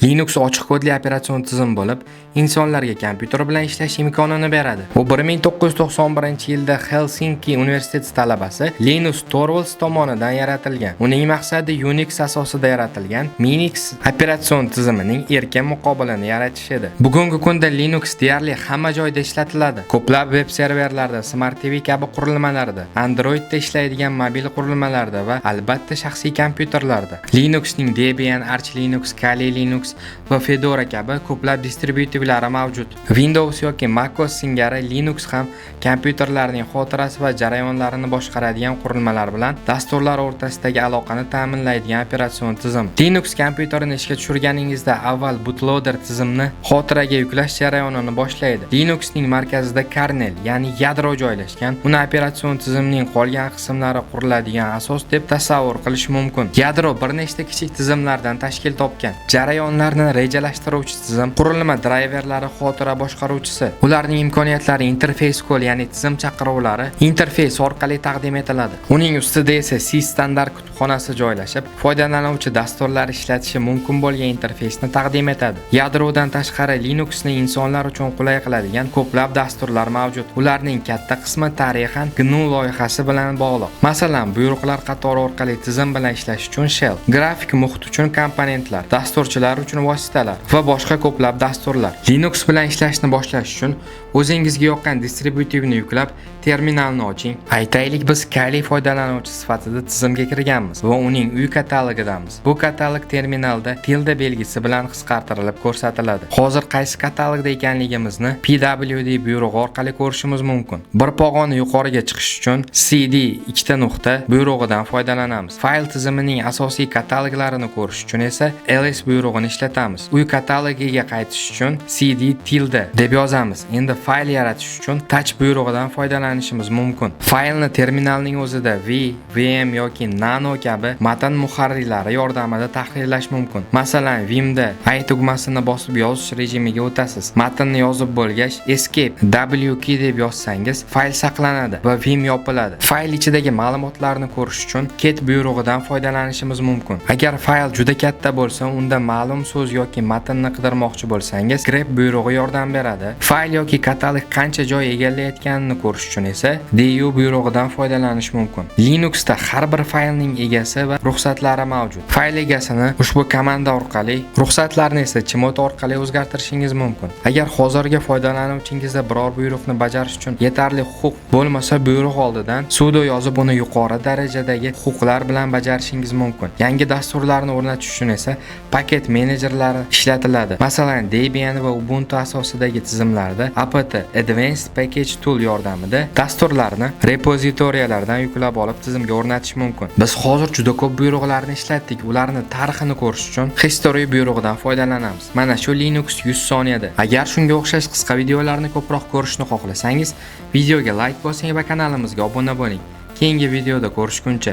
Linux ochiq kodli operatsion tizim bo'lib, insonlarga kompyuter bilan ishlash imkonini beradi. U 1991-yilda Helsinki universiteti talabasi Linus Torvalds tomonidan yaratilgan. Uning maqsadi Unix asosida yaratilgan Minix operatsion tizimining erkin muqobilini yaratish edi. Bugungi kunda Linux deyarli hamma joyda ishlatiladi. Ko'plab veb serverlarda, Smart TV kabi qurilmalarda, Androidda ishlaydigan mobil qurilmalarda va albatta shaxsiy kompyuterlarda. Linuxning Debian, Arch Linux, Kali Linux va Fedora kabi ko'plab distributivlari mavjud. Windows yoki macOS singari Linux ham kompyuterlarning xotirasi va jarayonlarini boshqaradigan qurilmalar bilan dasturlar o'rtasidagi aloqani ta'minlaydigan operatsion tizim. Linux kompyuterini ishga tushirganingizda avval bootloader tizimni xotiraga yuklash jarayonini boshlaydi. Linuxning markazida kernel, ya'ni yadro joylashgan. Uni operatsion tizimning qolgan qismlari quriladigan asos deb tasavvur qilish mumkin. Yadro bir nechta kichik tizimlardan tashkil topgan. Jarayonlarni rejalashtiruvchi tizim, qurilma drayverlari xotira boshqaruvchisi. Ularning imkoniyatlari interfeys kod, ya'ni tizim chaqiruvlari interfeys orqali taqdim etiladi. Uning ustida esa C standart kutubxonasi joylashib, foydalanuvchi dasturlar ishlatishi mumkin bo'lgan interfeysni taqdim etadi. Yadrodan tashqari Linuxni insonlar uchun qulay qiladigan ko'plab dasturlar mavjud. Ularning katta qismi tarixan GNU loyihasi bilan bog'liq. Masalan, buyruqlar qatori orqali tizim bilan ishlash uchun shell, grafik muhit uchun komponentlar, dasturchilar uchun vositalar va boshqa ko'plab dasturlar. Linux bilan ishlashni boshlash uchun o'zingizga yoqqan distributivni yuklab, terminalni oching. Aytaylik, biz Kali foydalanuvchi sifatida tizimga kirganmiz va uning uy katalogidamiz. Bu katalog terminalda tilda belgisi bilan qisqartirilib ko'rsatiladi. Hozir qaysi katalogda ekanligimizni pwd buyrug'i orqali ko'rishimiz mumkin. Bir pog'ona yuqoriga chiqish uchun cd ikkita nuqta buyrug'idan foydalanamiz. Fayl tizimining asosiy kataloglarini ko'rish uchun esa ls buyrug'ini ishlatamiz. Uy katalogiga qaytish uchun cd tilde deb yozamiz. Endi fayl yaratish uchun touch buyrug'idan foydalanishimiz mumkin. Faylni terminalning o'zida vm yoki nano kabi matn muharrirlari yordamida tahrirlash mumkin. Masalan, Vimda i tugmasini bosib yozish rejimiga o'tasiz. Matnni yozib bo'lgach, escape w key deb yozsangiz, fayl saqlanadi va Vim yopiladi. Fayl ichidagi ma'lumotlarni ko'rish uchun ket buyrug'idan foydalanishimiz mumkin. Agar fayl juda katta bo'lsa, unda ma'lum so'z yoki matnni qidirmoqchi bo'lsangiz, grep buyrug'i yordam beradi. Fayl yoki katalog qancha joy egallayotganini ko'rish uchun esa du buyrug'idan foydalanish mumkin. Linuxda har bir faylning egasi va ruxsatlari mavjud. Fayl egasini ushbu komanda orqali, ruxsatlarni esa chimot orqali o'zgartirishingiz mumkin. Agar hozirgi foydalanuvchingizda biror buyruqni bajarish uchun yetarli huquq bo'lmasa, buyruq oldidan sudo yozib uni yuqori darajadagi huquqlar bilan bajarishingiz mumkin. Yangi dasturlarni o'rnatish uchun esa paket menejerlari ishlatiladi. Masalan, Debian va Ubuntu asosidagi tizimlarda apt Advanced Package Tool yordamida dasturlarni repozitoriyalardan yuklab olib tizimga o'rnatish mumkin. Biz hozir juda ko'p buyruqlarni ishlatdik. Ularni tarixini ko'rish uchun History buyrug'idan foydalanamiz. Mana shu Linux 100 soniyada. Agar shunga o'xshash qisqa videolarni ko'proq ko'rishni xohlasangiz, videoga like bosing va kanalimizga obuna bo'ling. Keyingi videoda ko'rishguncha